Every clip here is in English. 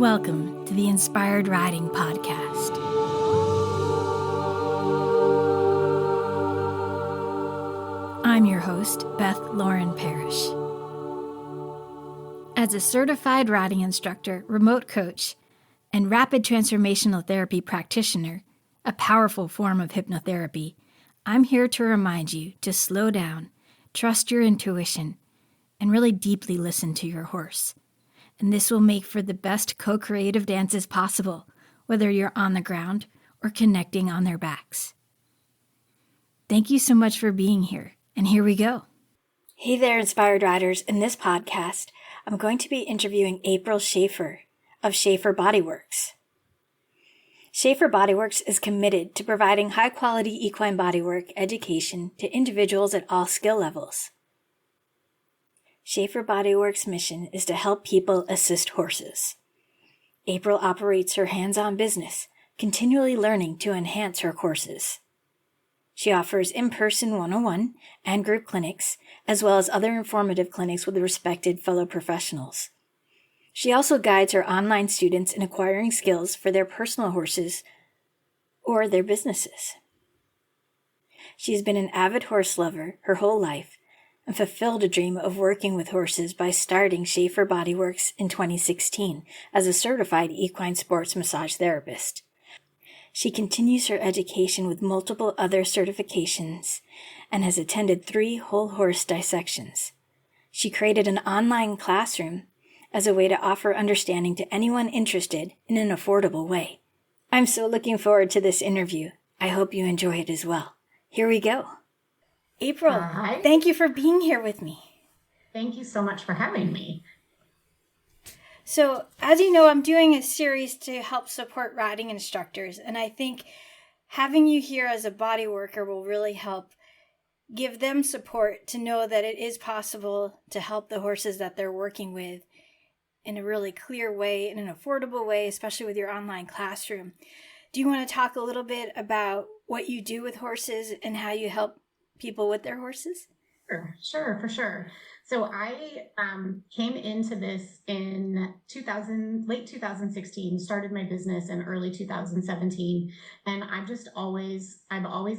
Welcome to the Inspired Riding Podcast. I'm your host, Beth Lauren Parrish. As a certified riding instructor, remote coach, and rapid transformational therapy practitioner, a powerful form of hypnotherapy, I'm here to remind you to slow down, trust your intuition, and really deeply listen to your horse. And this will make for the best co-creative dances possible, whether you're on the ground or connecting on their backs. Thank you so much for being here, and here we go. Hey there, Inspired Riders. In this podcast, I'm going to be interviewing April Schaeffer of Schaeffer Bodyworks. Schaeffer Bodyworks is committed to providing high-quality equine bodywork education to individuals at all skill levels. Schaeffer Bodyworks' mission is to help people assist horses. April operates her hands-on business, continually learning to enhance her courses. She offers in-person one-on-one and group clinics, as well as other informative clinics with respected fellow professionals. She also guides her online students in acquiring skills for their personal horses or their businesses. She has been an avid horse lover her whole life and fulfilled a dream of working with horses by starting Schaeffer Bodyworks in 2016 as a certified equine sports massage therapist. She continues her education with multiple other certifications and has attended 3 whole horse dissections. She created an online classroom as a way to offer understanding to anyone interested in an affordable way. I'm so looking forward to this interview. I hope you enjoy it as well. Here we go. April, Hi. Thank you for being here with me. Thank you so much for having me. So, as you know, I'm doing a series to help support riding instructors, and I think having you here as a body worker will really help give them support to know that it is possible to help the horses that they're working with in a really clear way, in an affordable way, especially with your online classroom. Do you want to talk a little bit about what you do with horses and how you help people with their horses? Sure, for sure. So I came into this in late 2016, started my business in early 2017, and I've always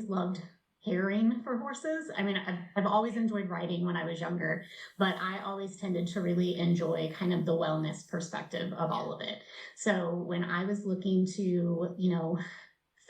loved caring for horses. I mean, I've always enjoyed riding when I was younger, but I always tended to really enjoy kind of the wellness perspective of all of it. So when I was looking to,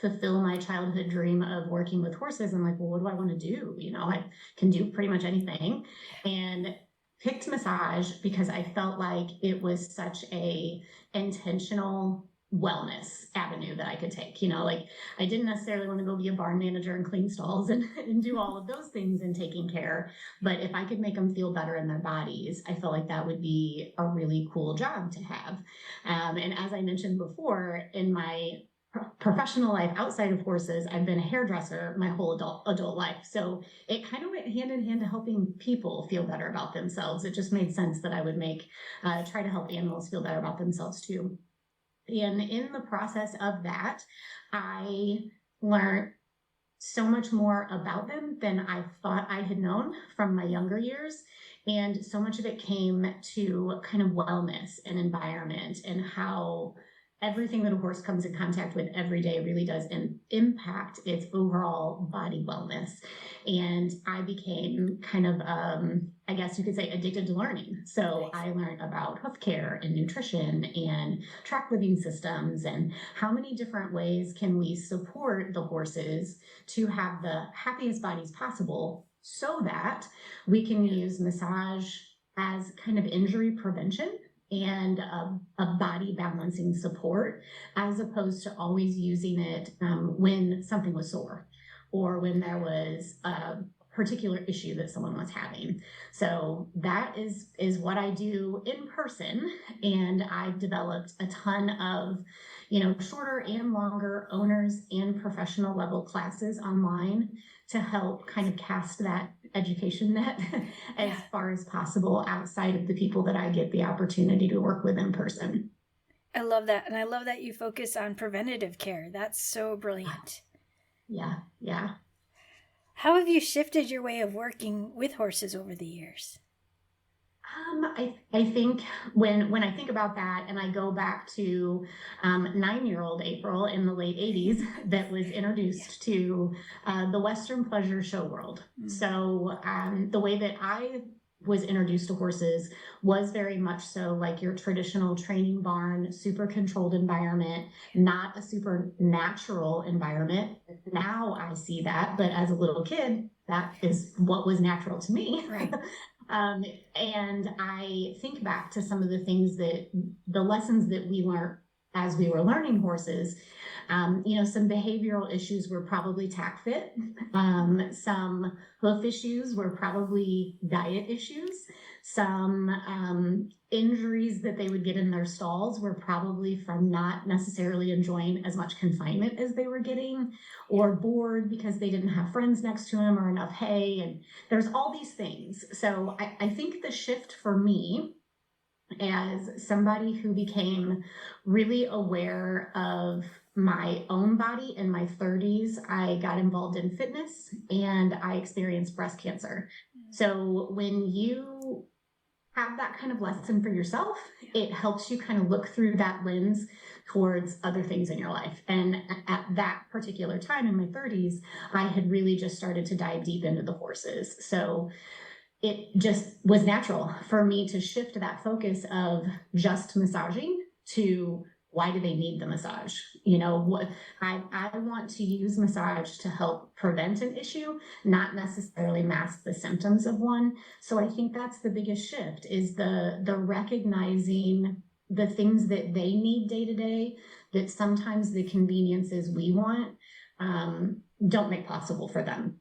fulfill my childhood dream of working with horses, I'm like, well, what do I want to do? I can do pretty much anything, and picked massage because I felt like it was such a intentional wellness avenue that I could take. I didn't necessarily want to go be a barn manager and clean stalls and do all of those things and taking care, but if I could make them feel better in their bodies, I felt like that would be a really cool job to have. And as I mentioned before, in my professional life outside of horses, I've been a hairdresser my whole adult life. So it kind of went hand in hand to helping people feel better about themselves. It just made sense that I would try to help animals feel better about themselves too. And in the process of that, I learned so much more about them than I thought I had known from my younger years. And so much of it came to kind of wellness and environment and how everything that a horse comes in contact with every day really does impact its overall body wellness. And I became kind of, I guess you could say, addicted to learning. So I learned about hoof care and nutrition and track living systems and how many different ways can we support the horses to have the happiest bodies possible so that we can use massage as kind of injury prevention and a body balancing support, as opposed to always using it when something was sore or when there was a particular issue that someone was having. So that is what I do in person, and I've developed a ton of shorter and longer owners and professional level classes online to help kind of cast that education net as far as possible outside of the people that I get the opportunity to work with in person. I love that. And I love that you focus on preventative care. That's so brilliant. Yeah. How have you shifted your way of working with horses over the years? I think when I think about that and I go back to 9-year-old April in the late 80s that was introduced to the Western pleasure show world. So the way that I was introduced to horses was very much so like your traditional training barn, super controlled environment, not a super natural environment. Now I see that, but as a little kid, that is what was natural to me. Right. And I think back to some of the things the lessons that we learned as we were learning horses. Some behavioral issues were probably tack fit. Some hoof issues were probably diet issues. Some injuries that they would get in their stalls were probably from not necessarily enjoying as much confinement as they were getting, or bored because they didn't have friends next to them or enough hay. And there's all these things. So I think the shift for me as somebody who became really aware of my own body in my 30s, I got involved in fitness and I experienced breast cancer. So when you have that kind of lesson for yourself, it helps you kind of look through that lens towards other things in your life. And at that particular time in my 30s, I had really just started to dive deep into the horses. So it just was natural for me to shift that focus of just massaging to why do they need the massage? What I want to use massage to help prevent an issue, not necessarily mask the symptoms of one. So I think that's the biggest shift, is the recognizing the things that they need day to day, that sometimes the conveniences we want don't make possible for them.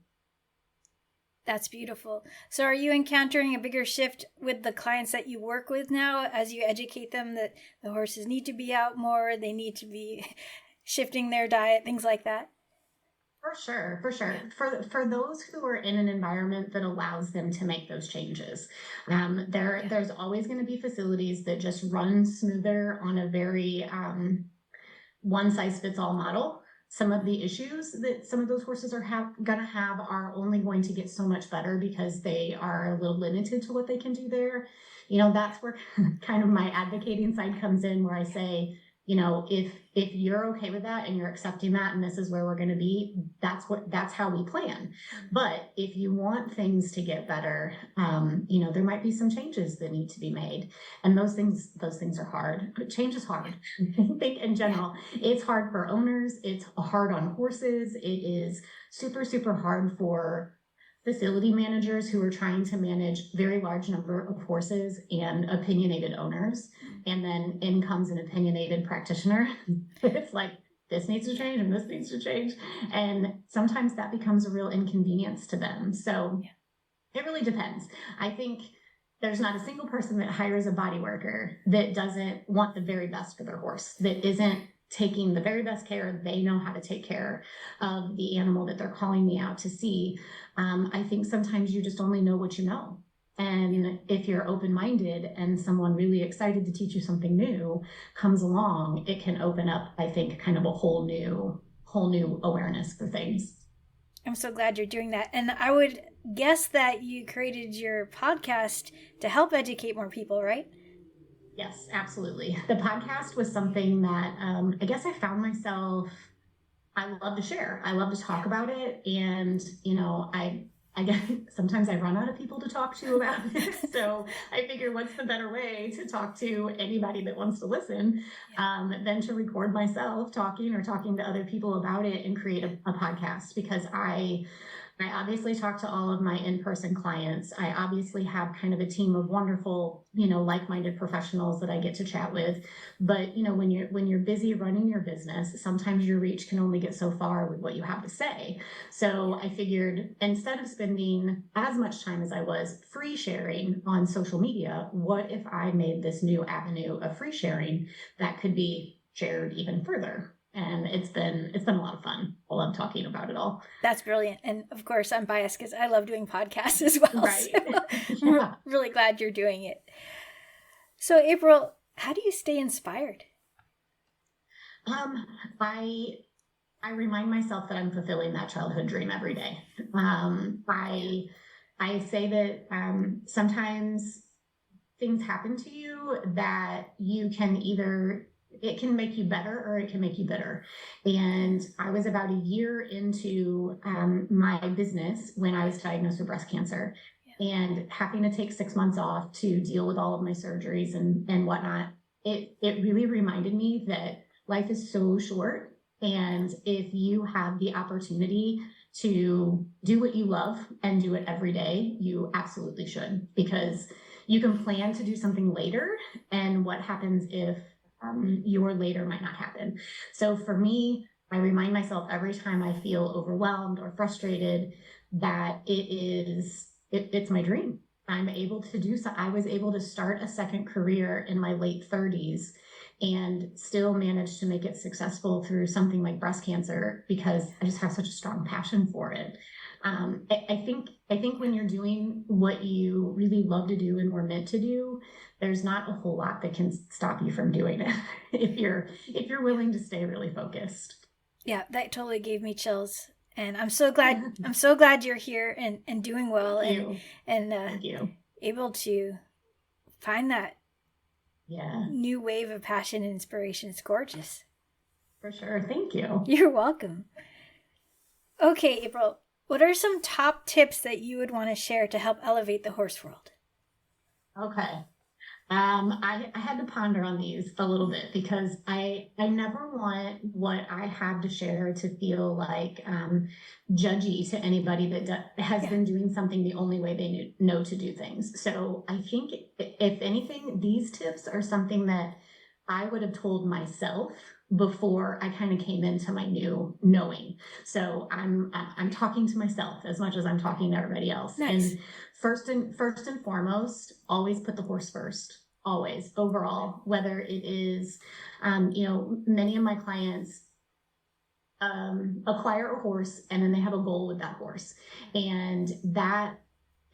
That's beautiful. So are you encountering a bigger shift with the clients that you work with now as you educate them that the horses need to be out more, they need to be shifting their diet, things like that? For sure. For those who are in an environment that allows them to make those changes, there's always going to be facilities that just run smoother on a very one-size-fits-all model. Some of the issues that some of those horses are going to have are only going to get so much better because they are a little limited to what they can do there. That's where kind of my advocating side comes in, where I say, if you're okay with that and you're accepting that and this is where we're going to be, that's how we plan. But if you want things to get better, there might be some changes that need to be made. And those things are hard. Change is hard. I think in general, it's hard for owners. It's hard on horses. It is super, super hard for facility managers who are trying to manage very large number of horses and opinionated owners. And then in comes an opinionated practitioner. It's like, this needs to change and this needs to change. And sometimes that becomes a real inconvenience to them. So It really depends. I think there's not a single person that hires a body worker that doesn't want the very best for their horse, that isn't taking the very best care. They know how to take care of the animal that they're calling me out to see. I think sometimes you just only know what you know. And if you're open-minded and someone really excited to teach you something new comes along, it can open up, I think, kind of a whole new awareness for things. I'm so glad you're doing that. And I would guess that you created your podcast to help educate more people, right? Yes, absolutely. The podcast was something that I guess I found myself, I love to share. I love to talk about it. And, I guess sometimes I run out of people to talk to about it. So I figure, what's the better way to talk to anybody that wants to listen than to record myself talking to other people about it and create a podcast, because I obviously talk to all of my in-person clients. I obviously have kind of a team of wonderful, like-minded professionals that I get to chat with. But, when you're busy running your business, sometimes your reach can only get so far with what you have to say. So I figured, instead of spending as much time as I was free sharing on social media, what if I made this new avenue of free sharing that could be shared even further? And it's been a lot of fun. I love talking about it all. That's brilliant. And of course, I'm biased because I love doing podcasts as well. Right. So I'm really glad you're doing it. So April, how do you stay inspired? I remind myself that I'm fulfilling that childhood dream every day. I say that sometimes things happen to you that you can it can make you better or it can make you bitter. And I was about a year into my business when I was diagnosed with breast cancer, and having to take 6 months off to deal with all of my surgeries and whatnot. It really reminded me that life is so short. And if you have the opportunity to do what you love and do it every day, you absolutely should, because you can plan to do something later. And what happens if your later might not happen? So for me, I remind myself every time I feel overwhelmed or frustrated that it's my dream. I'm able to do so. I was able to start a second career in my late 30s and still manage to make it successful through something like breast cancer, because I just have such a strong passion for it. I think when you're doing what you really love to do and were meant to do, there's not a whole lot that can stop you from doing it if you're willing to stay really focused. Yeah, that totally gave me chills. And I'm so glad you're here and doing well and Thank you. Able to find that Yeah. new wave of passion and inspiration. It's gorgeous. For sure. Thank you. You're welcome. Okay, April, what are some top tips that you would want to share to help elevate the horse world? Okay. I had to ponder on these a little bit, because I never want what I have to share to feel like judgy to anybody that has been doing something the only way they know to do things. So I think, if anything, these tips are something that I would have told myself before I kind of came into my new knowing. So I'm talking to myself as much as I'm talking to everybody else. Nice. And first and foremost, always put the horse first. Always, overall, whether it is, many of my clients acquire a horse and then they have a goal with that horse, and that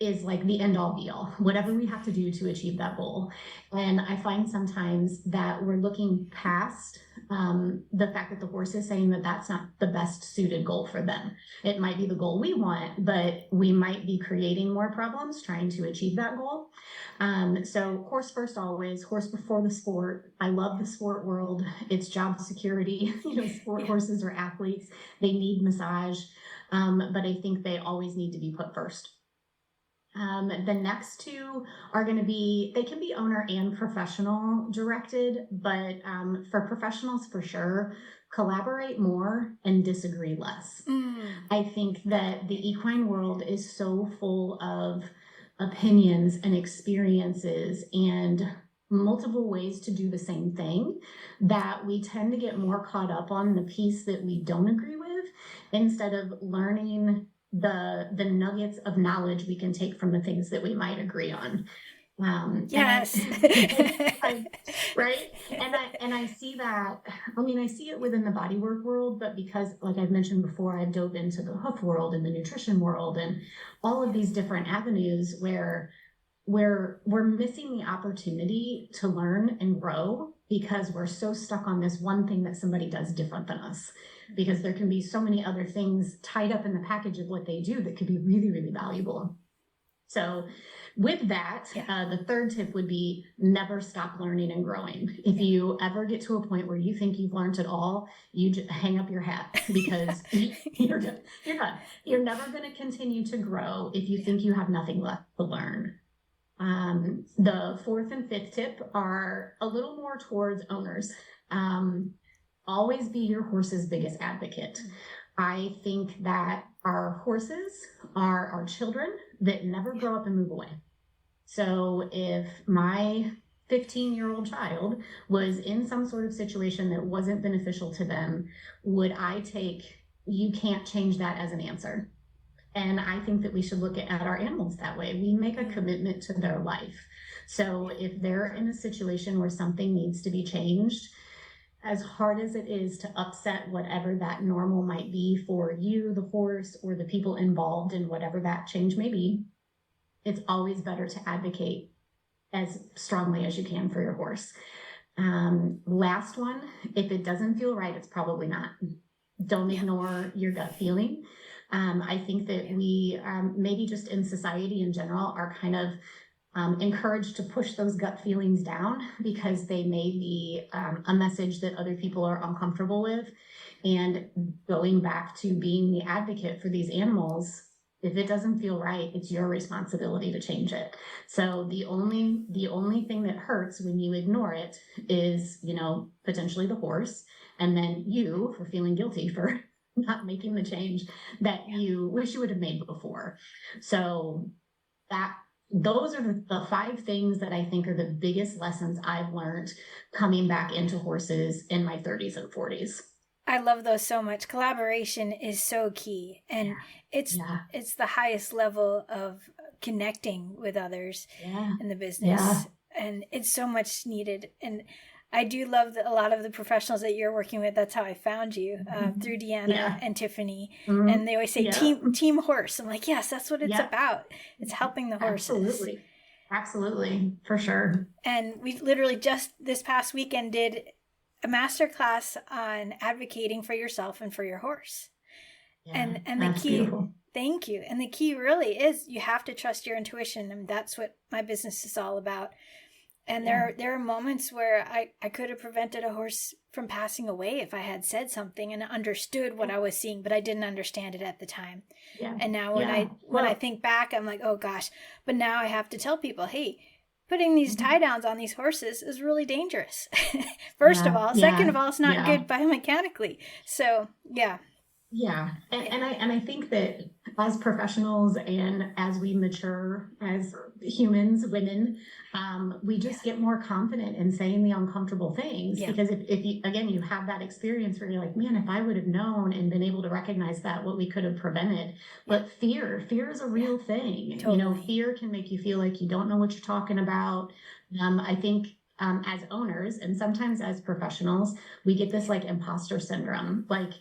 is like the end all be all, whatever we have to do to achieve that goal. And I find sometimes that we're looking past the fact that the horse is saying that that's not the best suited goal for them. It might be the goal we want, but we might be creating more problems trying to achieve that goal. So horse first always, horse before the sport. I love the sport world. It's job security. Sport horses are athletes. They need massage. But I think they always need to be put first. The next two are going to be, they can be owner and professional directed, but for professionals, for sure, collaborate more and disagree less. I think that the equine world is so full of opinions and experiences and multiple ways to do the same thing that we tend to get more caught up on the piece that we don't agree with, instead of learning the nuggets of knowledge we can take from the things that we might agree on. Yes. Right. And I see that, I see it within the bodywork world, but because, like I've mentioned before, I've dove into the hoof world and the nutrition world and all of these different avenues where we're missing the opportunity to learn and grow, because we're so stuck on this one thing that somebody does different than us, because there can be so many other things tied up in the package of what they do that could be really, really valuable. So with that, the third tip would be never stop learning and growing. If you ever get to a point where you think you've learned it all, you just hang up your hat, because you're done. You're never going to continue to grow if you think you have nothing left to learn. The fourth and fifth tip are a little more towards owners. Always be your horse's biggest advocate. I think that our horses are our children that never grow up and move away. So if my 15-year-old child was in some sort of situation that wasn't beneficial to them, would I take, you can't change that as an answer? And I think that we should look at our animals that way. We make a commitment to their life. So if they're in a situation where something needs to be changed, as hard as it is to upset whatever that normal might be for you, the horse, or the people involved in whatever that change may be, it's always better to advocate as strongly as you can for your horse. Last one, if it doesn't feel right, it's probably not. Don't ignore your gut feeling. I think that we, maybe just in society in general, are kind of encouraged to push those gut feelings down because they may be a message that other people are uncomfortable with. And going back to being the advocate for these animals, if it doesn't feel right, it's your responsibility to change it. So the only thing that hurts when you ignore it is, potentially the horse, and then you for feeling guilty for not making the change that you wish you would have made before. So those are the 5 things that I think are the biggest lessons I've learned coming back into horses in my 30s and 40s. I love those so much. Collaboration is so key, and it's the highest level of connecting with others in the business, and it's so much needed. And I do love a lot of the professionals that you're working with. That's how I found you, through Deanna and Tiffany. And they always say team horse. I'm like, yes, that's what it's about. It's helping the horses. Absolutely, for sure. And we literally just this past weekend did a master class on advocating for yourself and for your horse. And the key, beautiful. Thank you. And the key really is you have to trust your intuition. And that's what my business is all about. And there are moments where I could have prevented a horse from passing away if I had said something and understood what I was seeing, but I didn't understand it at the time. And now when I think back, I'm like, oh gosh, but now I have to tell people, hey, putting these tie downs on these horses is really dangerous. First of all, second of all, it's not good biomechanically. So and I think that as professionals and as we mature as humans, women, we just get more confident in saying the uncomfortable things, because if you have that experience where you're like, man, if I would have known and been able to recognize that, what we could have prevented. But fear is a real thing. Totally. Fear can make you feel like you don't know what you're talking about. I think as owners and sometimes as professionals, we get this like imposter syndrome, like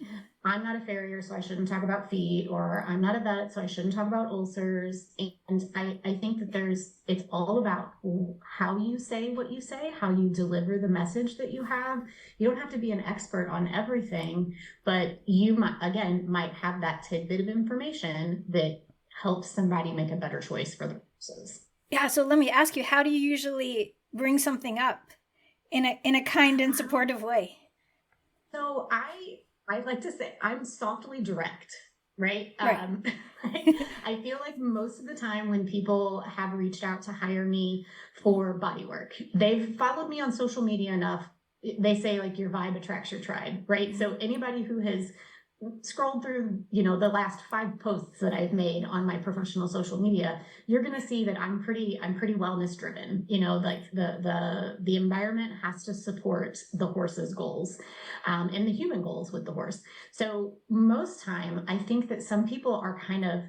I'm not a farrier, so I shouldn't talk about feet, or I'm not a vet, so I shouldn't talk about ulcers. And I think that it's all about how you say what you say, how you deliver the message that you have. You don't have to be an expert on everything, but you might have that tidbit of information that helps somebody make a better choice for the horses. Yeah, so let me ask you, how do you usually bring something up in a kind and supportive way? So I like to say I'm softly direct, right? I feel like most of the time when people have reached out to hire me for bodywork, they've followed me on social media enough. They say like your vibe attracts your tribe, right? So anybody who has scrolled through, the last 5 posts that I've made on my professional social media, you're going to see that I'm pretty wellness driven. Like the environment has to support the horse's goals, and the human goals with the horse. So most time, I think that some people are kind of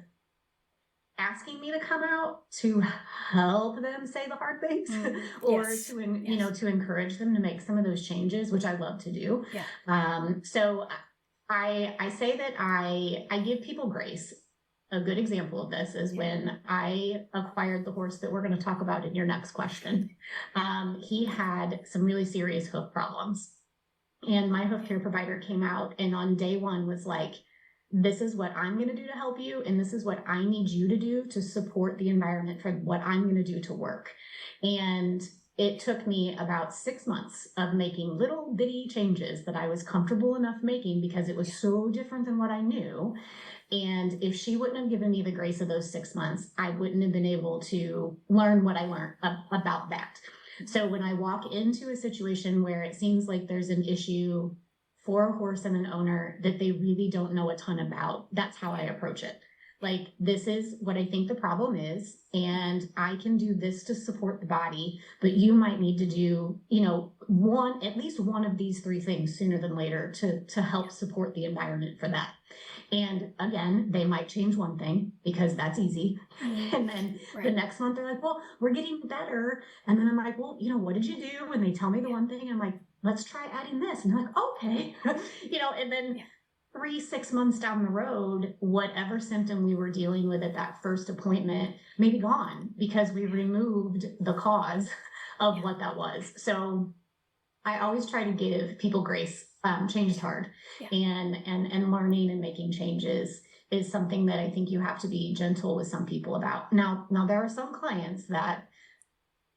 asking me to come out to help them say the hard things, or to encourage them to make some of those changes, which I love to do. So I say that I give people grace. A good example of this is when I acquired the horse that we're going to talk about in your next question. He had some really serious hoof problems. And my hoof care provider came out and on day 1 was like, this is what I'm going to do to help you. And this is what I need you to do to support the environment for what I'm going to do to work. And it took me about 6 months of making little bitty changes that I was comfortable enough making because it was so different than what I knew. And if she wouldn't have given me the grace of those 6 months, I wouldn't have been able to learn what I learned about that. So when I walk into a situation where it seems like there's an issue for a horse and an owner that they really don't know a ton about, that's how I approach it. Like, this is what I think the problem is, and I can do this to support the body, but you might need to do, at least one of these 3 things sooner than later to help support the environment for that. And again, they might change one thing because that's easy. And then the next month they're like, well, we're getting better. And then I'm like, well, what did you do? And they tell me the one thing, I'm like, let's try adding this. And they're like, okay, and then 3-6 months down the road, whatever symptom we were dealing with at that first appointment may be gone because we removed the cause of what that was. So I always try to give people grace. Change is hard, and learning and making changes is something that I think you have to be gentle with some people about. Now there are some clients that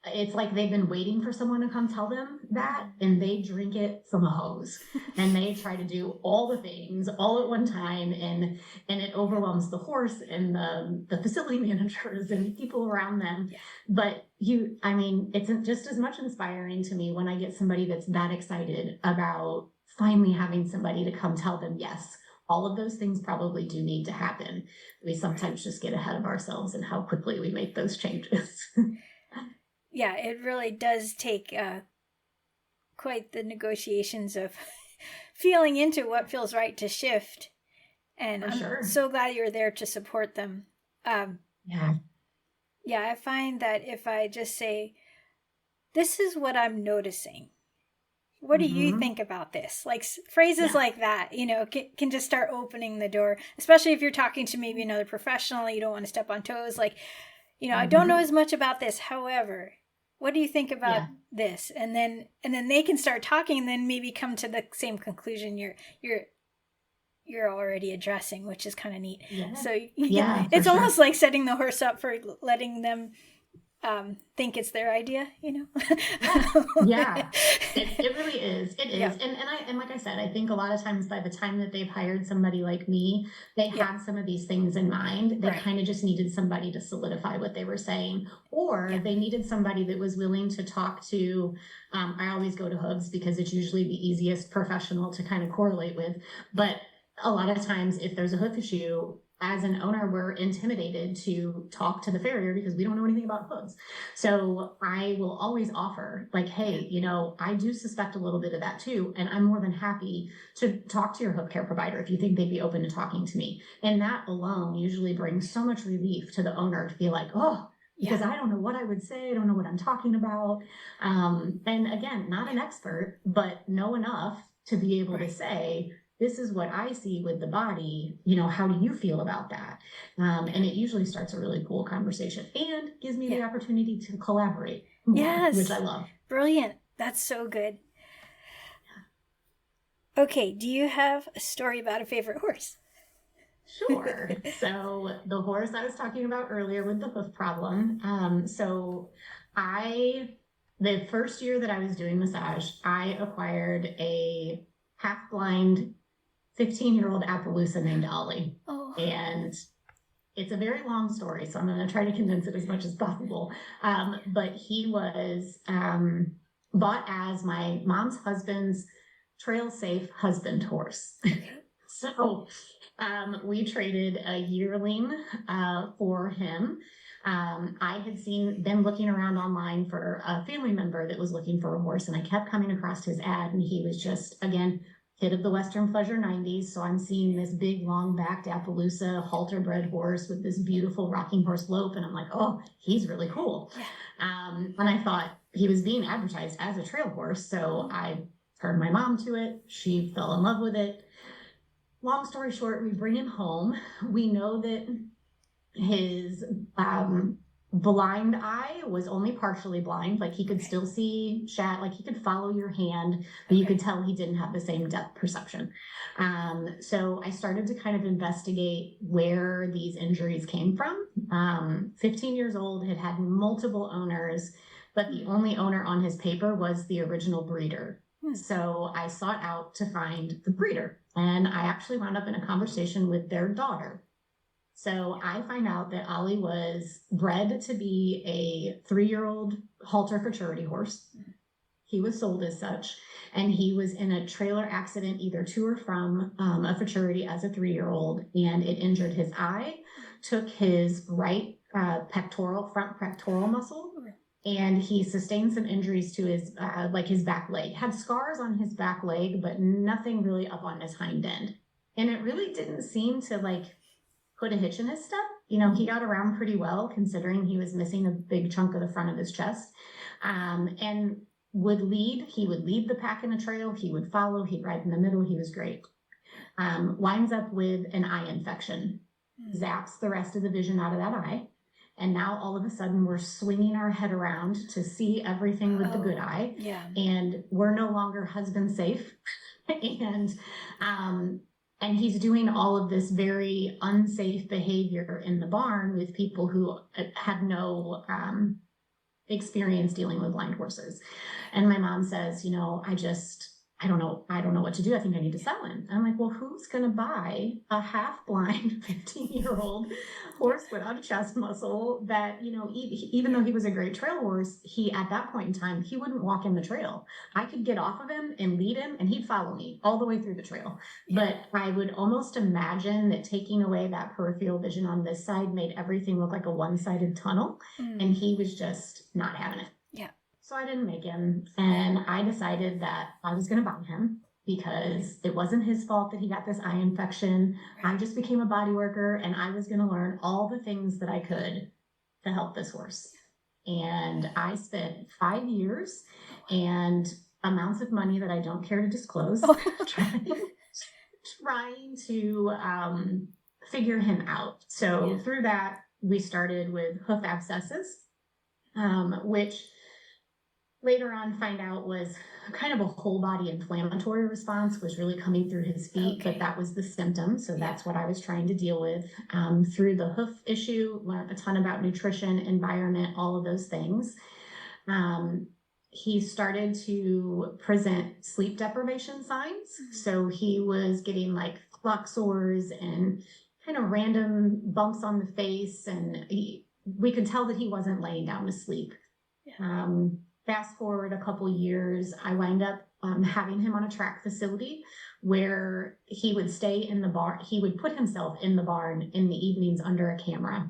it's like they've been waiting for someone to come tell them that, and they drink it from a hose, and they try to do all the things all at one time, and it overwhelms the horse and the facility managers and people around them. Yeah. But it's just as much inspiring to me when I get somebody that's that excited about finally having somebody to come tell them, yes, all of those things probably do need to happen. We sometimes just get ahead of ourselves and how quickly we make those changes. Yeah, it really does take quite the negotiations of feeling into what feels right to shift. And I'm so glad you're there to support them. Yeah, I find that if I just say, this is what I'm noticing. What do you think about this? Like phrases like that, can just start opening the door, especially if you're talking to maybe another professional, you don't want to step on toes. Like, I don't know as much about this. However, what do you think about this? And then they can start talking and then maybe come to the same conclusion you're already addressing, which is kind of neat. Yeah. So it's almost like setting the horse up for letting them think it's their idea, Yeah, it really is. It is. Yeah. And like I said, I think a lot of times by the time that they've hired somebody like me, they had some of these things in mind. They kind of just needed somebody to solidify what they were saying, or they needed somebody that was willing to talk to, I always go to hooves because it's usually the easiest professional to kind of correlate with. But a lot of times if there's a hoof issue, as an owner, we're intimidated to talk to the farrier because we don't know anything about hooves. So I will always offer, like, hey, I do suspect a little bit of that too. And I'm more than happy to talk to your hoof care provider if you think they'd be open to talking to me. And that alone usually brings so much relief to the owner to feel like, because I don't know what I would say. I don't know what I'm talking about. And again, not an expert, but know enough to be able to say, this is what I see with the body, how do you feel about that? And it usually starts a really cool conversation and gives me the opportunity to collaborate more, which I love. Brilliant. That's so good. Okay, do you have a story about a favorite horse? Sure. So the horse I was talking about earlier with the hoof problem. The first year that I was doing massage, I acquired a half-blind 15-year-old Appaloosa named Ollie. Oh. And it's a very long story, so I'm going to try to condense it as much as possible. But he was bought as my mom's husband's trail-safe husband horse. So we traded a yearling for him. I had been looking around online for a family member that was looking for a horse, and I kept coming across his ad, and he was just, again, kid of the Western Pleasure 90s. So I'm seeing this big, long-backed Appaloosa halter-bred horse with this beautiful rocking horse lope. And I'm like, oh, he's really cool. And I thought he was being advertised as a trail horse. So I turned my mom to it. She fell in love with it. Long story short, we bring him home. We know that his blind eye was only partially blind. Like he could still see like he could follow your hand, but you could tell he didn't have the same depth perception. So I started to kind of investigate where these injuries came from. 15 years old, had multiple owners, but the only owner on his paper was the original breeder. So I sought out to find the breeder, and I actually wound up in a conversation with their daughter. So I find out that Ollie was bred to be a 3-year-old halter futurity horse. He was sold as such, and he was in a trailer accident either to or from a futurity as a 3-year-old, and it injured his eye, took his right front pectoral muscle, and he sustained some injuries to his his back leg. Had scars on his back leg, but nothing really up on his hind end. And it really didn't seem to put a hitch in his step. He got around pretty well considering he was missing a big chunk of the front of his chest. And he would lead the pack in a trail. He would follow, he'd ride in the middle. He was great. Winds up with an eye infection, zaps the rest of the vision out of that eye. And now all of a sudden we're swinging our head around to see everything with the good eye. Yeah. And we're no longer husband safe. And he's doing all of this very unsafe behavior in the barn with people who have no experience dealing with blind horses. And my mom says, I don't know what to do. I think I need to sell him. I'm like, well, who's going to buy a half blind 15-year-old horse without a chest muscle that, even though he was a great trail horse, at that point in time, he wouldn't walk in the trail. I could get off of him and lead him and he'd follow me all the way through the trail. But I would almost imagine that taking away that peripheral vision on this side made everything look like a one-sided tunnel. And he was just not having it. Yeah. So I didn't make him, and I decided that I was going to buy him because it wasn't his fault that he got this eye infection. I just became a body worker, and I was going to learn all the things that I could to help this horse. And I spent 5 years and amounts of money that I don't care to disclose trying to figure him out. So through that, we started with hoof abscesses, which later on find out was kind of a whole body inflammatory response, was really coming through his feet, but that was the symptom. So that's what I was trying to deal with through the hoof issue. Learned a ton about nutrition, environment, all of those things. He started to present sleep deprivation signs. So he was getting like clock sores and kind of random bumps on the face. And we could tell that he wasn't laying down to sleep. Fast forward a couple years, I wind up having him on a track facility where he would stay in the barn. He would put himself in the barn in the evenings under a camera.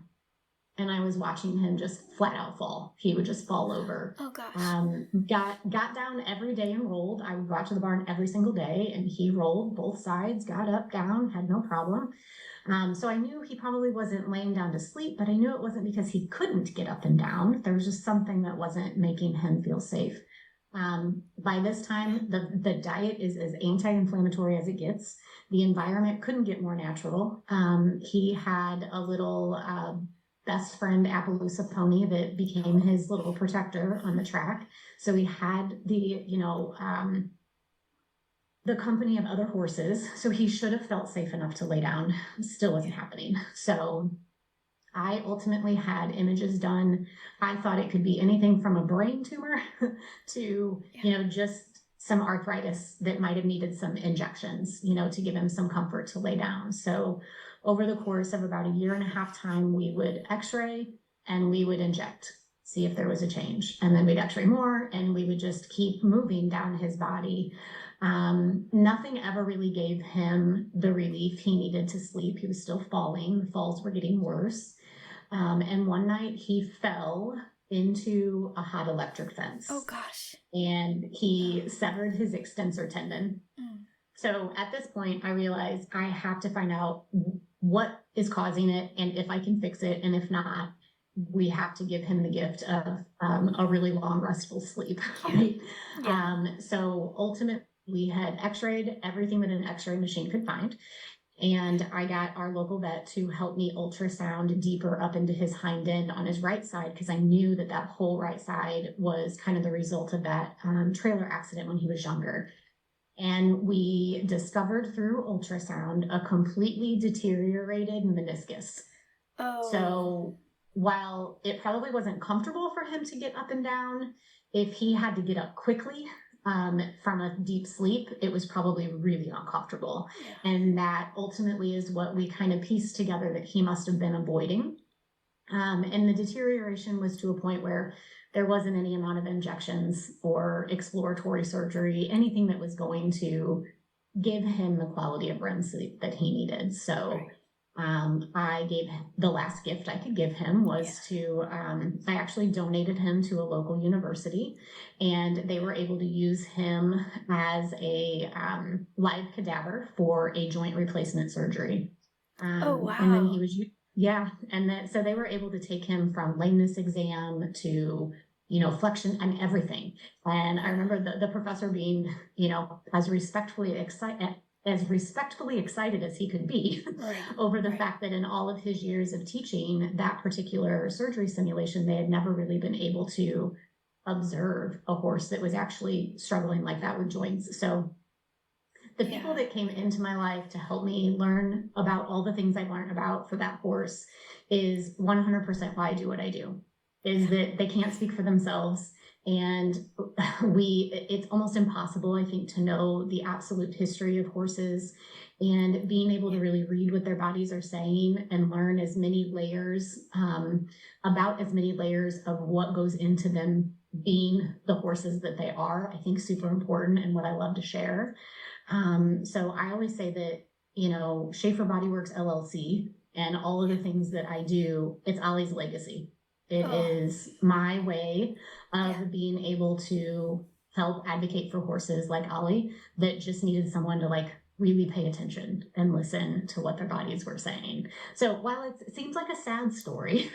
And I was watching him just flat out fall. He would just fall over. Oh, gosh. Got down every day and rolled. I would go out to the barn every single day, and he rolled both sides, got up, down, had no problem. So I knew he probably wasn't laying down to sleep, but I knew it wasn't because he couldn't get up and down. There was just something that wasn't making him feel safe. By this time, the diet is as anti-inflammatory as it gets. The environment couldn't get more natural. He had a little best friend Appaloosa pony that became his little protector on the track. So he had the company of other horses. So he should have felt safe enough to lay down. Still wasn't happening. So I ultimately had images done. I thought it could be anything from a brain tumor to, just some arthritis that might have needed some injections, to give him some comfort to lay down. So over the course of about 1.5 years time, we would x-ray and we would inject, see if there was a change. And then we'd x-ray more and we would just keep moving down his body. Nothing ever really gave him the relief he needed to sleep. He was still falling. The falls were getting worse. And one night he fell into a hot electric fence. Oh, gosh. And he severed his extensor tendon. So at this point, I realized I have to find out what is causing it and if I can fix it. And if not, we have to give him the gift of a really long, restful sleep. Right? So ultimately, we had x-rayed everything that an x-ray machine could find. And I got our local vet to help me ultrasound deeper up into his hind end on his right side, because I knew that whole right side was kind of the result of that trailer accident when he was younger. And we discovered through ultrasound a completely deteriorated meniscus. Oh. So while it probably wasn't comfortable for him to get up and down, if he had to get up quickly from a deep sleep, it was probably really uncomfortable. And that ultimately is what we kind of pieced together that he must have been avoiding. And the deterioration was to a point where there wasn't any amount of injections or exploratory surgery, anything that was going to give him the quality of REM sleep that he needed. So I gave the last gift I could give him was I actually donated him to a local university, and they were able to use him as a live cadaver for a joint replacement surgery. Oh, wow. And then he was, so they were able to take him from lameness exam to, flexion and everything. And I remember the professor being, as respectfully excited as he could be over the fact that in all of his years of teaching that particular surgery simulation, they had never really been able to observe a horse that was actually struggling like that with joints. So the people that came into my life to help me learn about all the things I learned about for that horse is 100% why I do what I do. is that they can't speak for themselves. And it's almost impossible, I think, to know the absolute history of horses, and being able to really read what their bodies are saying and learn as many layers, about as many layers of what goes into them being the horses that they are, I think super important, and what I love to share. So I always say that, Schaeffer Bodyworks LLC and all of the things that I do, it's Ollie's legacy. It is my way of being able to help advocate for horses like Ollie that just needed someone to really pay attention and listen to what their bodies were saying. So while it seems like a sad story,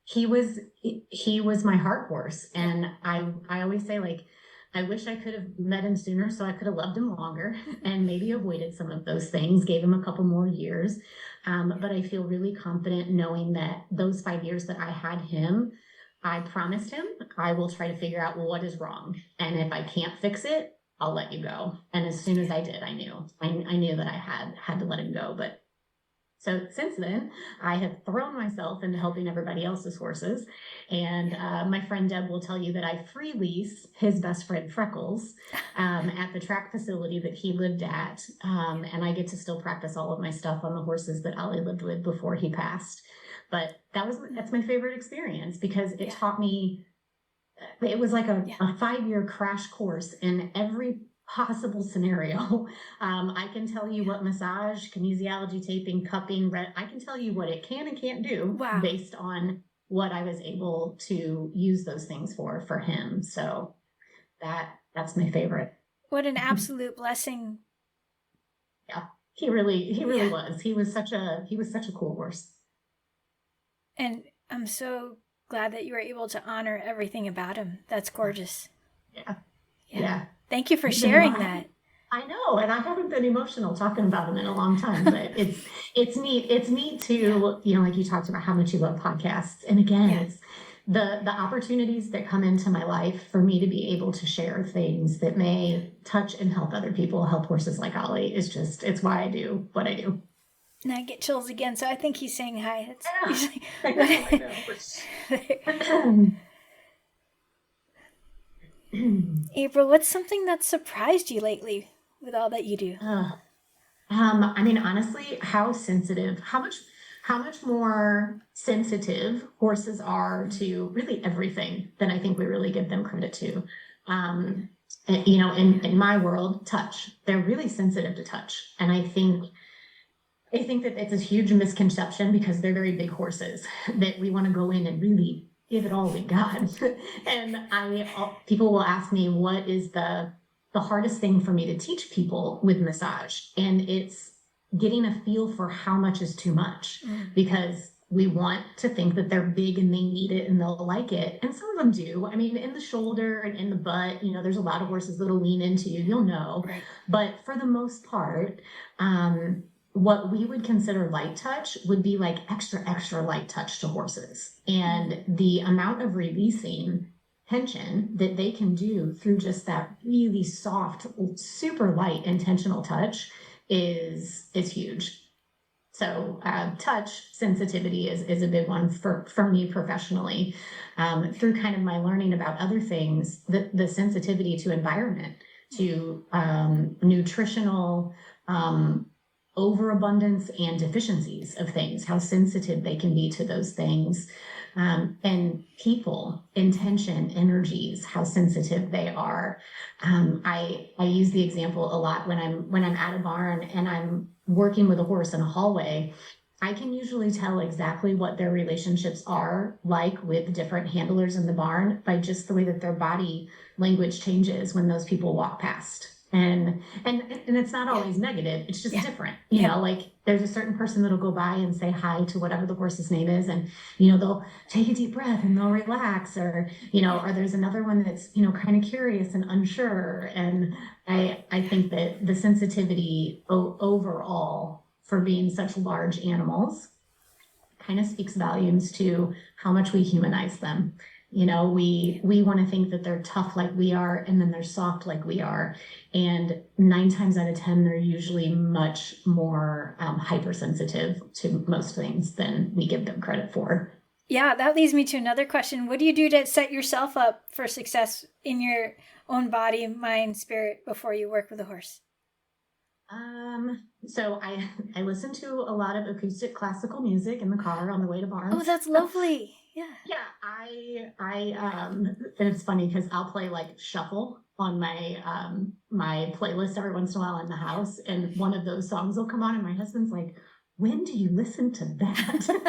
he was my heart horse. And I always say, I wish I could have met him sooner so I could have loved him longer and maybe avoided some of those things, gave him a couple more years. But I feel really confident knowing that those 5 years that I had him, I promised him I will try to figure out what is wrong. And if I can't fix it, I'll let you go. And as soon as I did, I knew that I had to let him go. But so since then, I have thrown myself into helping everybody else's horses. And my friend Deb will tell you that I free lease his best friend Freckles at the track facility that he lived at. And I get to still practice all of my stuff on the horses that Ollie lived with before he passed. But that's my favorite experience, because it taught me, it was like a 5-year crash course in every possible scenario. I can tell you what massage, kinesiology, taping, cupping, I can tell you what it can and can't do based on what I was able to use those things for him. So that's my favorite. What an absolute blessing. Yeah, he really was. He was such a cool horse. And I'm so glad that you were able to honor everything about him. That's gorgeous. Yeah. Thank you for sharing that. I know, and I haven't been emotional talking about him in a long time, but it's neat. It's neat to, like you talked about how much you love podcasts. And again, it's the opportunities that come into my life for me to be able to share things that may touch and help other people, help horses like Ollie, it's why I do what I do. And I get chills again, so I think he's saying hi. April, what's something that surprised you lately with all that you do? Honestly, how much more sensitive horses are to really everything than I think we really give them credit to. In my world, touch. They're really sensitive to touch. And I think that it's a huge misconception, because they're very big horses, that we want to go in and really give it all we got. And people will ask me, what is the hardest thing for me to teach people with massage? And it's getting a feel for how much is too much, because we want to think that they're big and they need it and they'll like it. And some of them do. In the shoulder and in the butt, there's a lot of horses that'll lean into you, you'll know. Right. But for the most part, what we would consider light touch would be like extra, extra light touch to horses. And the amount of releasing tension that they can do through just that really soft, super light, intentional touch is huge. So touch sensitivity is a big one for me professionally. Through kind of my learning about other things, the sensitivity to environment, to nutritional overabundance and deficiencies of things, how sensitive they can be to those things, and people, intention, energies, how sensitive they are. I use the example a lot when I'm at a barn and I'm working with a horse in a hallway. I can usually tell exactly what their relationships are like with different handlers in the barn by just the way that their body language changes when those people walk past. And it's not always negative. It's just different. There's a certain person that'll go by and say hi to whatever the horse's name is. And, they'll take a deep breath and they'll relax, or there's another one that's, kind of curious and unsure. And I think that the sensitivity overall for being such large animals kind of speaks volumes to how much we humanize them. We want to think that they're tough like we are, and then they're soft like we are. And 9 times out of 10, they're usually much more hypersensitive to most things than we give them credit for. Yeah, that leads me to another question. What do you do to set yourself up for success in your own body, mind, spirit before you work with a horse? So I listen to a lot of acoustic classical music in the car on the way to barn. Oh, that's lovely. Yeah. Yeah, and it's funny because I'll play like shuffle on my playlist every once in a while in the house, and one of those songs will come on, and my husband's like, "When do you listen to that?"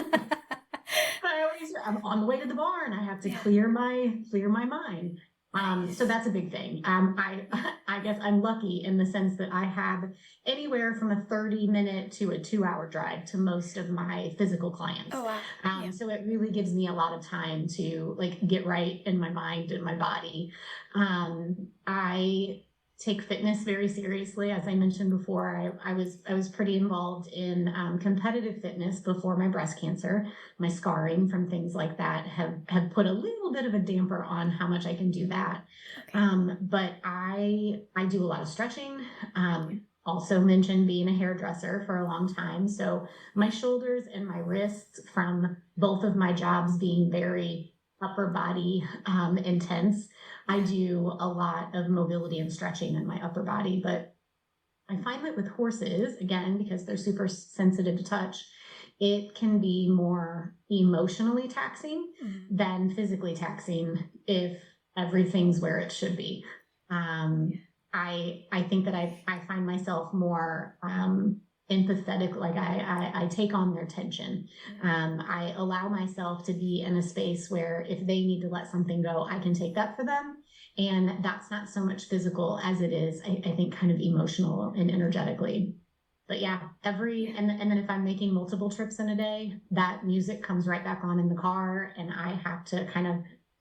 I'm on the way to the barn. I have to clear my mind. So that's a big thing. I guess I'm lucky in the sense that I have anywhere from a 30-minute to a 2-hour drive to most of my physical clients. Oh, wow. So it really gives me a lot of time to like get right in my mind and my body. I take fitness very seriously. As I mentioned before, I was pretty involved in competitive fitness before my breast cancer. My scarring from things like that have put a little bit of a damper on how much I can do that. Okay. But I do a lot of stretching. Also mentioned being a hairdresser for a long time. So my shoulders and my wrists from both of my jobs being very upper body intense, I do a lot of mobility and stretching in my upper body. But I find that with horses, again, because they're super sensitive to touch, it can be more emotionally taxing than physically taxing if everything's where it should be. I think that I find myself more empathetic, like I take on their tension. I allow myself to be in a space where if they need to let something go, I can take that for them. And that's not so much physical as it is, I think, kind of emotional and energetically. But yeah, and then if I'm making multiple trips in a day, that music comes right back on in the car, and I have to kind of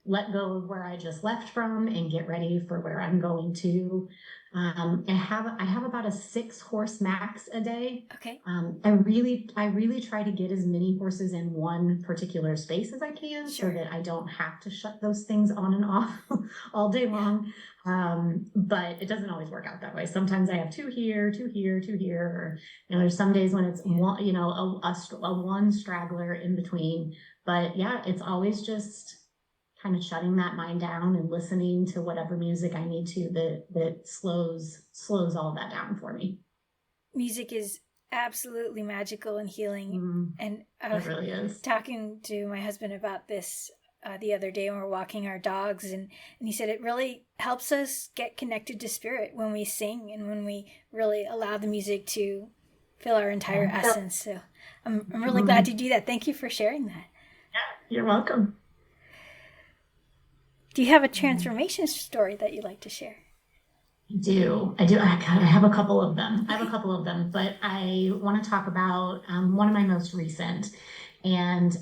let go of where I just left from and get ready for where I'm going to. I have about a 6 horse max a day. Okay. I really try to get as many horses in one particular space as I can, so that I don't have to shut those things on and off all day long. But it doesn't always work out that way. Sometimes I have 2 here, 2 here, 2 here. Or, there's some days when it's one, a one straggler in between. But yeah, it's always just kind of shutting that mind down and listening to whatever music I need to that slows all that down for me. Music is absolutely magical and healing. And it really is. Talking to my husband about this the other day when we were walking our dogs, and he said it really helps us get connected to spirit when we sing and when we really allow the music to fill our entire essence. So I'm really glad to do that. Thank you for sharing that. Yeah, you're welcome. Do you have a transformation story that you'd like to share? I do. I have a couple of them. But I want to talk about one of my most recent. And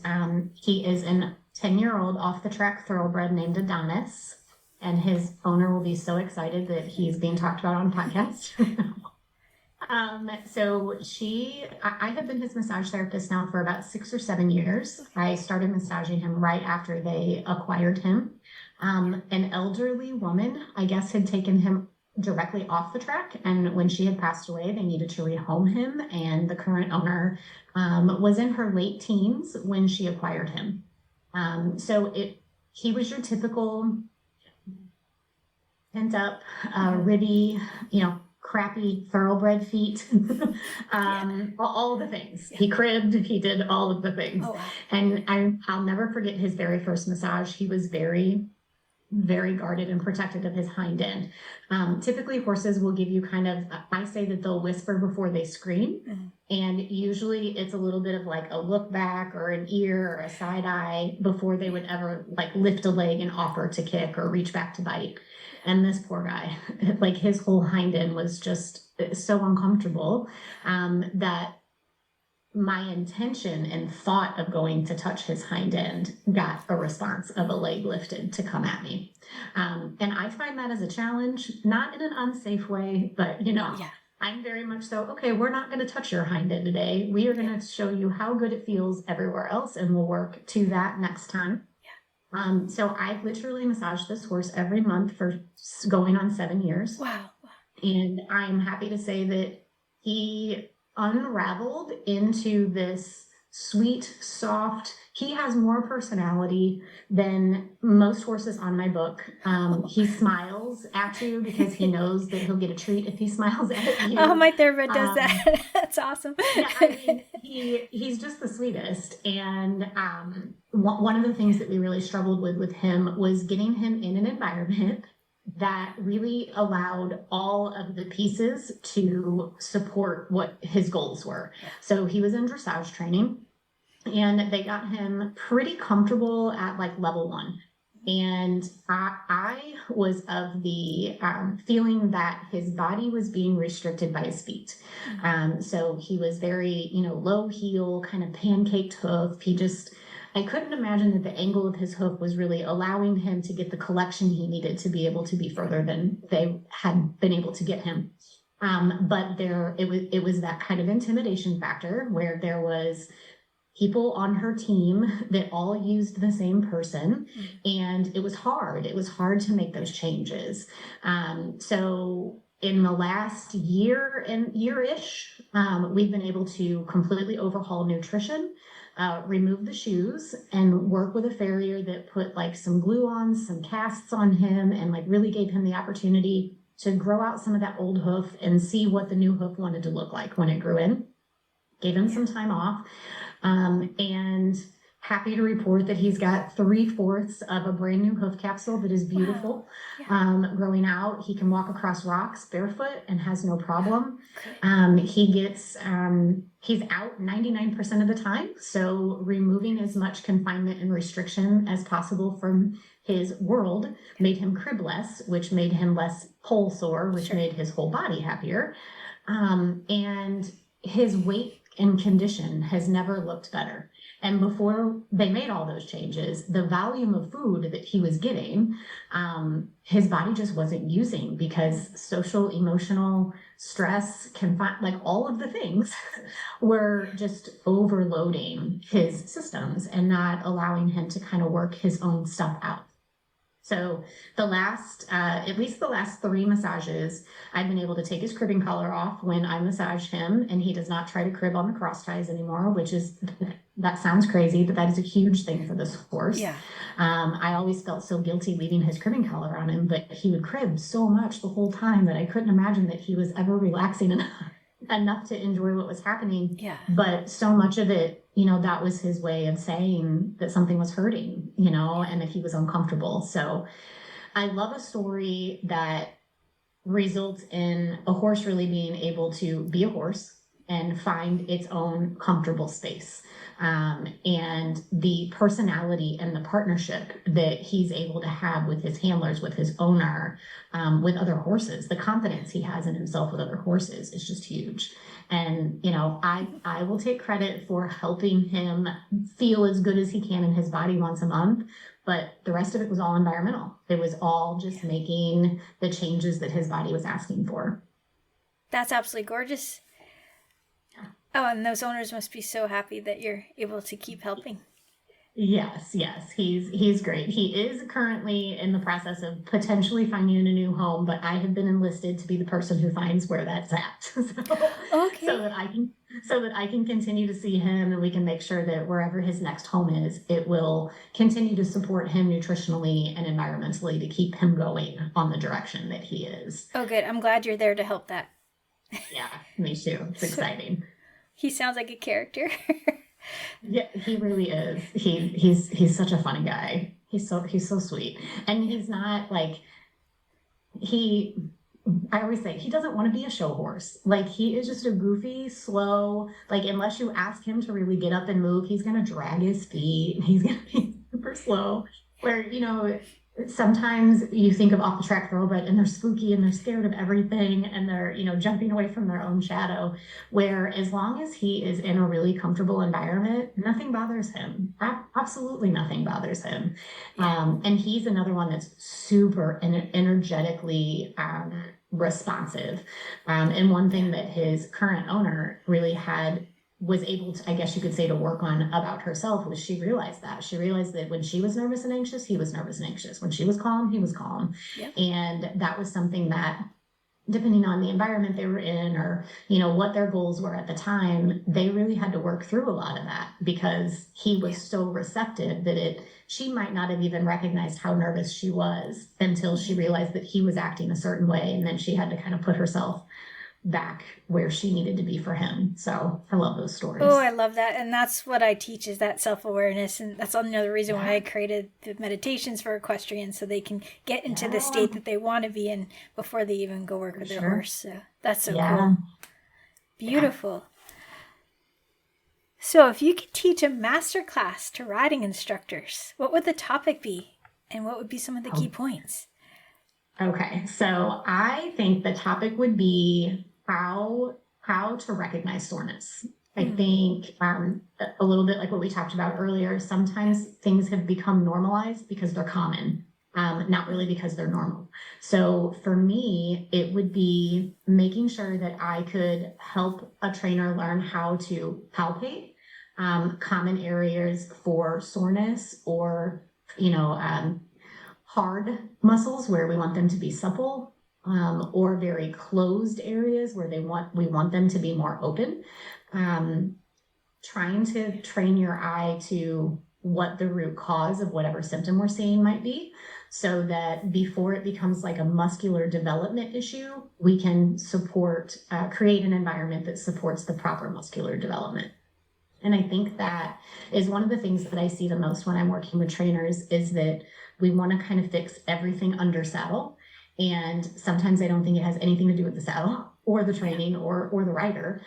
he is a 10-year-old off-the-track thoroughbred named Adonis. And his owner will be so excited that he's being talked about on a podcast. So I have been his massage therapist now for about 6 or 7 years. I started massaging him right after they acquired him. An elderly woman, I guess, had taken him directly off the track, and when she had passed away, they needed to rehome him, and the current owner was in her late teens when she acquired him. He was your typical pent up, ribby, crappy thoroughbred feet, all of the things. He cribbed, he did all of the things. Oh, wow. And I'll never forget his very first massage. He was very, very guarded and protected of his hind end. Typically horses will give you I say that they'll whisper before they scream. Mm-hmm. And usually it's a little bit of like a look back or an ear or a side eye before they would ever like lift a leg and offer to kick or reach back to bite. And this poor guy, like his whole hind end was just so uncomfortable that my intention and thought of going to touch his hind end got a response of a leg lifted to come at me. And I find that as a challenge, not in an unsafe way, but I'm very much so, okay, we're not going to touch your hind end today. We are going to show you how good it feels everywhere else, and we'll work to that next time. So I've literally massaged this horse every month for going on 7 years. Wow. And I'm happy to say that he unraveled into this sweet, soft. He has more personality than most horses on my book. He smiles at you because he knows that he'll get a treat if he smiles at you. Oh, my thoroughbred does that. That's awesome. Yeah, I mean, he's just the sweetest. And one of the things that we really struggled with him was getting him in an environment that really allowed all of the pieces to support what his goals were. So he was in dressage training, and they got him pretty comfortable at like level 1. And I was of the feeling that his body was being restricted by his feet. So he was very, low heel, kind of pancaked hoof. I couldn't imagine that the angle of his hoof was really allowing him to get the collection he needed to be able to be further than they had been able to get him. But it was that kind of intimidation factor where there was people on her team that all used the same person, and it was hard. It was hard to make those changes. So in the last year-ish, we've been able to completely overhaul nutrition, remove the shoes, and work with a farrier that put like some glue on, some casts on him, and like really gave him the opportunity to grow out some of that old hoof and see what the new hoof wanted to look like when it grew in. Gave him some time off. And happy to report that he's got 3/4 of a brand new hoof capsule that is beautiful. Wow. Yeah. Growing out. He can walk across rocks barefoot and has no problem. He's out 99% of the time. So removing as much confinement and restriction as possible from his world made him cribless, which made him less pole sore, which made his whole body happier. And his weight and condition has never looked better. And before they made all those changes, the volume of food that he was getting, his body just wasn't using because social, emotional stress, like all of the things were just overloading his systems and not allowing him to kind of work his own stuff out. So at least the last 3 massages, I've been able to take his cribbing collar off when I massage him, and he does not try to crib on the cross ties anymore, that sounds crazy, but that is a huge thing for this horse. Yeah. I always felt so guilty leaving his cribbing collar on him, but he would crib so much the whole time that I couldn't imagine that he was ever relaxing enough to enjoy what was happening. Yeah. But so much of it, that was his way of saying that something was hurting, and that he was uncomfortable. So I love a story that results in a horse really being able to be a horse and find its own comfortable space. And the personality and the partnership that he's able to have with his handlers, with his owner, with other horses, the confidence he has in himself with other horses is just huge. And, I will take credit for helping him feel as good as he can in his body once a month, but the rest of it was all environmental. It was all just making the changes that his body was asking for. That's absolutely gorgeous. Oh, and those owners must be so happy that you're able to keep helping. Yes. He's great. He is currently in the process of potentially finding a new home, but I have been enlisted to be the person who finds where that's at. So that I can continue to see him, and we can make sure that wherever his next home is, it will continue to support him nutritionally and environmentally to keep him going on the direction that he is. Oh, good. I'm glad you're there to help that. Yeah, me too. It's exciting. He sounds like a character. Yeah, he really is. He's such a funny guy. He's so sweet. And he's not like, I always say he doesn't want to be a show horse. Like, he is just a goofy, slow, like, unless you ask him to really get up and move, he's going to drag his feet. He's going to be super slow. Where, sometimes you think of off the track thoroughbred and they're spooky and they're scared of everything and they're, jumping away from their own shadow, where as long as he is in a really comfortable environment, nothing bothers him. Absolutely nothing bothers him. And he's another one that's super energetically responsive. And one thing that his current owner really was able to, I guess you could say, to work on about herself was she realized that when she was nervous and anxious, he was nervous and anxious. When she was calm, he was calm. Yep. And that was something that depending on the environment they were in, or, what their goals were at the time, they really had to work through a lot of that because he was so receptive that she might not have even recognized how nervous she was until she realized that he was acting a certain way. And then she had to kind of put herself back where she needed to be for him. So I love those stories. Oh, I love that. And that's what I teach, is that self-awareness. And that's another reason why I created the meditations for equestrians, so they can get into the state that they want to be in before they even go work with their horse. So that's so cool. Beautiful. So if you could teach a master class to riding instructors, what would the topic be? And what would be some of the key points? Okay, so I think the topic would be how to recognize soreness. I think a little bit like what we talked about earlier, sometimes things have become normalized because they're common, not really because they're normal. So for me, it would be making sure that I could help a trainer learn how to palpate common areas for soreness, or, hard muscles where we want them to be supple, or very closed areas where we want them to be more open. Trying to train your eye to what the root cause of whatever symptom we're seeing might be, so that before it becomes like a muscular development issue, we can create an environment that supports the proper muscular development. And I think that is one of the things that I see the most when I'm working with trainers, is that we want to kind of fix everything under saddle. And sometimes I don't think it has anything to do with the saddle or the training or the rider.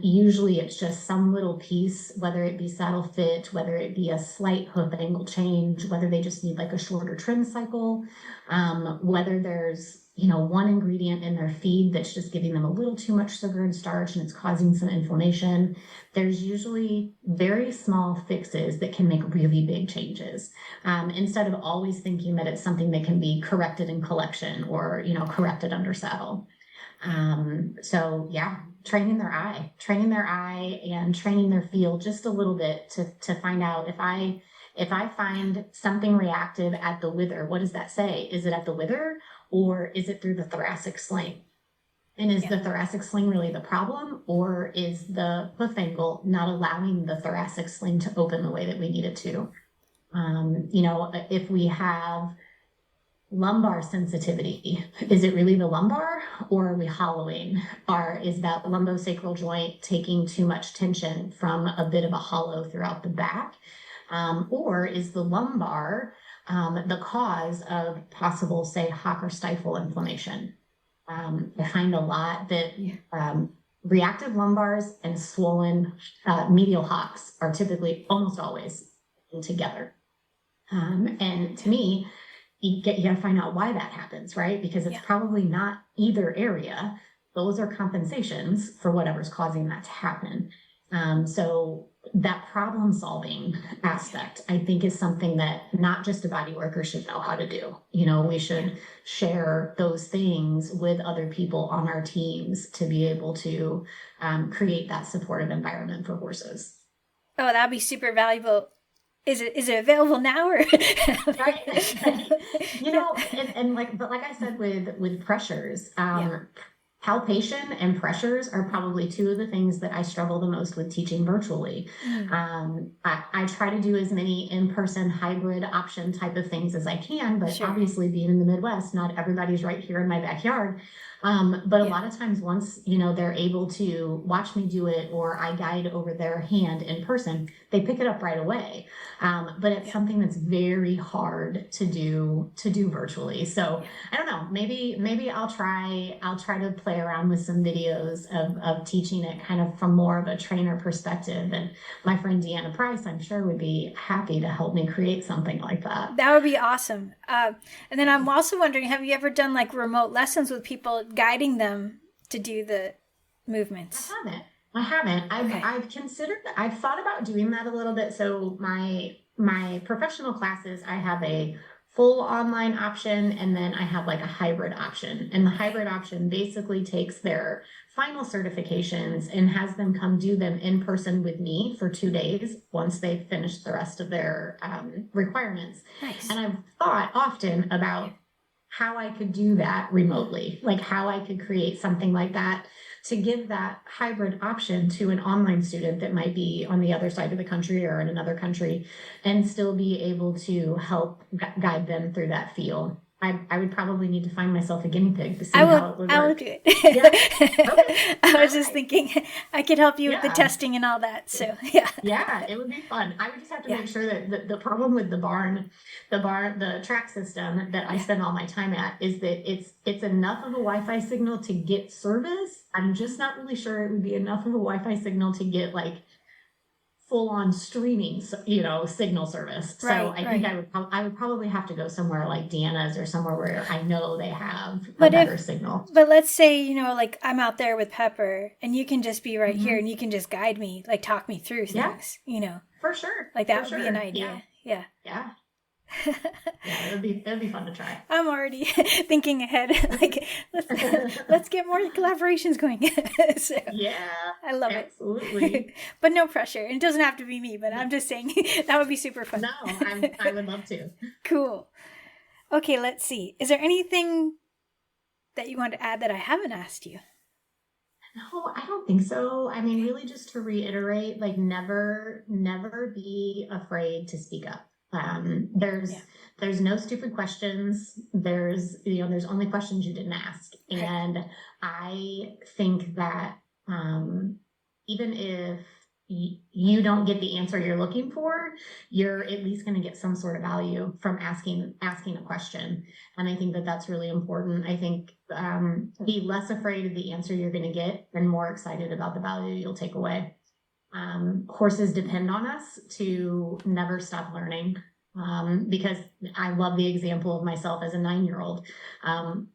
Usually it's just some little piece, whether it be saddle fit, whether it be a slight hoof angle change, whether they just need like a shorter trim cycle, whether there's one ingredient in their feed that's just giving them a little too much sugar and starch and it's causing some inflammation. There's usually very small fixes that can make really big changes, instead of always thinking that it's something that can be corrected in collection or, corrected under saddle. So yeah, training their eye and training their feel just a little bit to find out if I find something reactive at the wither, what does that say? Is it at the wither, or is it through the thoracic sling? And is the thoracic sling really the problem, or is the hoof angle not allowing the thoracic sling to open the way that we need it to? If we have lumbar sensitivity, is it really the lumbar, or are we hollowing? Is that lumbosacral joint taking too much tension from a bit of a hollow throughout the back? Or is the lumbar the cause of possible, say, hock or stifle inflammation? I find a lot that reactive lumbars and swollen medial hocks are typically almost always together. And to me, you got to find out why that happens, right? Because it's probably not either area. Those are compensations for whatever's causing that to happen. So that problem solving aspect, I think, is something that not just a body worker should know how to do. We should share those things with other people on our teams to be able to create that supportive environment for horses. Oh, that'd be super valuable. Is it available now, or? Right. But like I said, with pressures, palpation and pressures are probably two of the things that I struggle the most with teaching virtually. I try to do as many in-person hybrid option type of things as I can, but obviously being in the Midwest, not everybody's right here in my backyard. But a lot of times once, they're able to watch me do it, or I guide over their hand in person, they pick it up right away. But it's something that's very hard to do virtually. So I don't know, maybe I'll try to play around with some videos of teaching it kind of from more of a trainer perspective. And my friend Deanna Price, I'm sure, would be happy to help me create something like that. That would be awesome. And then I'm also wondering, have you ever done like remote lessons with people, guiding them to do the movements? I haven't. I've thought about doing that a little bit. So my professional classes, I have a full online option, and then I have like a hybrid option. And the hybrid option basically takes their final certifications and has them come do them in person with me for 2 days once they've finished the rest of their requirements. Nice. And I've thought often about how I could do that remotely, like how I could create something like that to give that hybrid option to an online student that might be on the other side of the country or in another country, and still be able to help guide them through that field. I would probably need to find myself a guinea pig to see how it would work. I will do it. Yeah. Okay. I was All just right. thinking I could help you with the Yeah. testing and all that. So yeah. Yeah, it would be fun. I would just have to Yeah. make sure that the problem with the track system that I spend all my time at is that it's enough of a Wi-Fi signal to get service. I'm just not really sure it would be enough of a Wi-Fi signal to get like full on streaming, signal service. So Right, I think right. I would probably have to go somewhere like Deanna's or somewhere where I know they have a But better signal. but let's say, like I'm out there with Pepper and you can just be right here and you can just guide me, like talk me through Yeah, things, for sure. like that For would be an sure. idea. Yeah. Yeah. Yeah, it'd be fun to try. I'm already thinking ahead. Like let's get more collaborations going. So Yeah, I love absolutely. it. But no pressure. It doesn't have to be me, but I'm just saying that would be super fun. No, I would love to. Cool. Okay, let's see. Is there anything that you want to add that I haven't asked you? No, I don't think so. I mean, really just to reiterate, like never be afraid to speak up. There's no stupid questions. There's only questions you didn't ask. And I think that even if you don't get the answer you're looking for, you're at least going to get some sort of value from asking a question. And I think that that's really important. I think be less afraid of the answer you're going to get and more excited about the value you'll take away. Horses depend on us to never stop learning. Because I love the example of myself as a 9-year-old.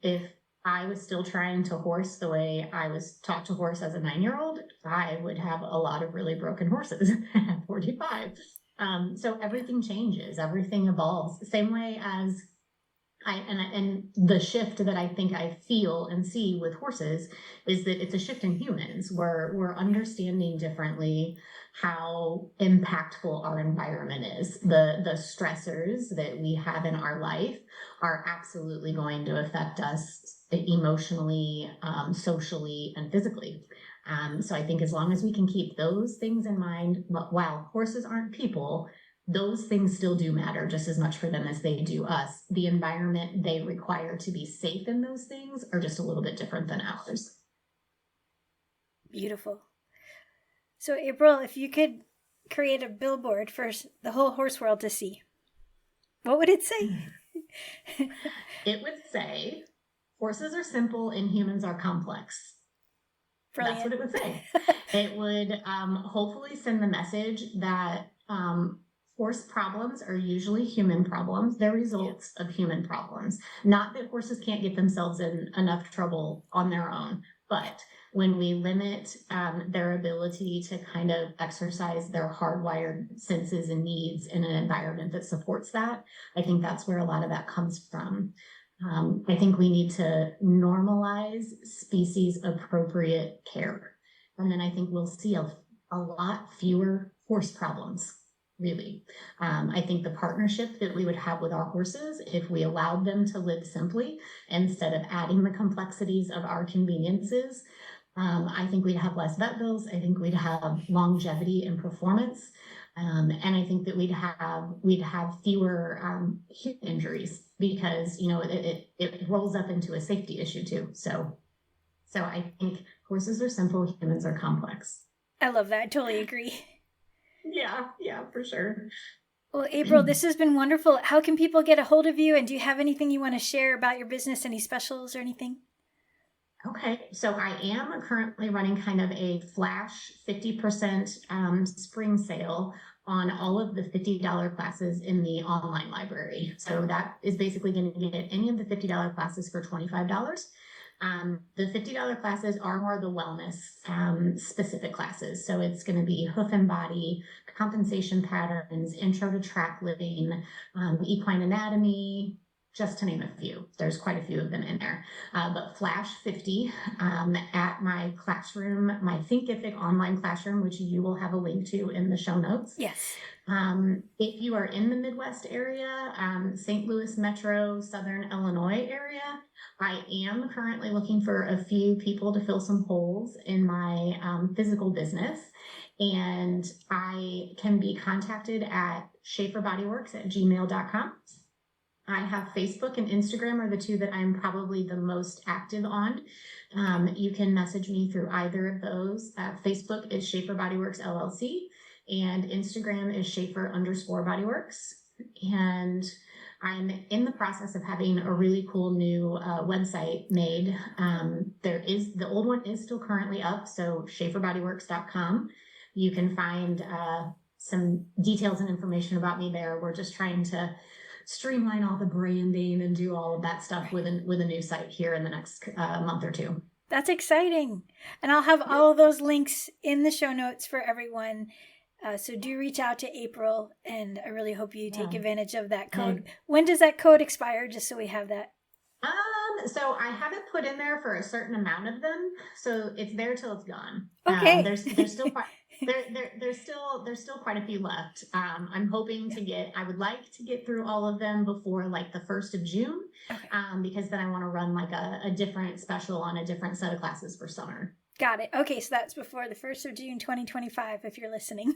If I was still trying to horse the way I was taught to horse as a 9-year-old, I would have a lot of really broken horses at 45. So everything changes, everything evolves. The same way as and the shift that I think I feel and see with horses is that it's a shift in humans where we're understanding differently how impactful our environment is. The stressors that we have in our life are absolutely going to affect us emotionally, socially, and physically. So I think as long as we can keep those things in mind, while horses aren't people, those things still do matter just as much for them as they do us. The environment they require to be safe in those things are just a little bit different than ours. Beautiful. So April, if you could create a billboard for the whole horse world to see, what would it say? It would say, horses are simple and humans are complex. Brilliant. That's what it would say. It would hopefully send the message that horse problems are usually human problems. They're results of human problems. Not that horses can't get themselves in enough trouble on their own, but when we limit their ability to kind of exercise their hardwired senses and needs in an environment that supports that, I think that's where a lot of that comes from. I think we need to normalize species appropriate care. And then I think we'll see a lot fewer horse problems. Really. I think the partnership that we would have with our horses, if we allowed them to live simply instead of adding the complexities of our conveniences, I think we'd have less vet bills. I think we'd have longevity and performance. And I think that we'd have fewer human injuries because, it rolls up into a safety issue too. So I think horses are simple, humans are complex. I love that. I totally agree. Yeah, for sure. Well, April, this has been wonderful. How can people get a hold of you? And do you have anything you want to share about your business, any specials or anything? Okay, so I am currently running kind of a flash 50% spring sale on all of the $50 classes in the online library. So that is basically going to get any of the $50 classes for $25. The $50 classes are more the wellness specific classes. So it's going to be hoof and body, compensation patterns, intro to track living, equine anatomy, just to name a few. There's quite a few of them in there. But Flash 50 at my classroom, my Thinkific online classroom, which you will have a link to in the show notes. Yes. If you are in the Midwest area, St. Louis Metro, Southern Illinois area, I am currently looking for a few people to fill some holes in my physical business. And I can be contacted at schaefferbodyworks@gmail.com. I have Facebook and Instagram are the two that I'm probably the most active on. You can message me through either of those. Facebook is Schaeffer Bodyworks LLC, and Instagram is Schaeffer_Bodyworks. And I'm in the process of having a really cool new website made. The old one is still currently up, so schaefferbodyworks.com. You can find some details and information about me there. We're just trying to streamline all the branding and do all of that stuff with a new site here in the next month or two. That's exciting. And I'll have all of those links in the show notes for everyone. So do reach out to April, and I really hope you take advantage of that code. When does that code expire, just so we have that? So I have it put in there for a certain amount of them, so it's there till it's gone. Okay. There's still quite there's still quite a few left. I'm hoping I would like to get through all of them before like the 1st of June, because then I want to run like a different special on a different set of classes for summer. Got it. Okay, so that's before the 1st of June, 2025, if you're listening.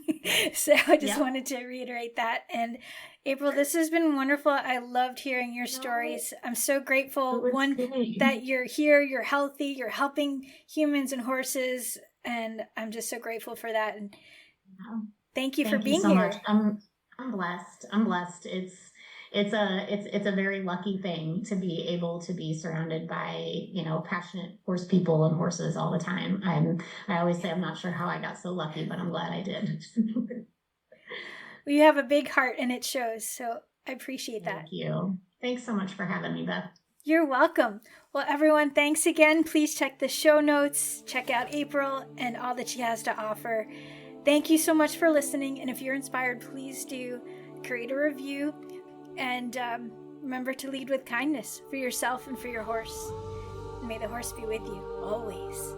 So I just wanted to reiterate that. And April, this has been wonderful. I loved hearing your stories. I'm so grateful, that you're here, you're healthy, you're helping humans and horses. And I'm just so grateful for that. And thank you for being so here. Much. I'm blessed. I'm blessed. It's a very lucky thing to be able to be surrounded by, passionate horse people and horses all the time. I always say I'm not sure how I got so lucky, but I'm glad I did. Well, you have a big heart and it shows. So I appreciate that. Thank you. Thanks so much for having me, Beth. You're welcome. Well, everyone, thanks again. Please check the show notes, check out April and all that she has to offer. Thank you so much for listening. And if you're inspired, please do create a review. And remember to lead with kindness for yourself and for your horse. May the horse be with you always.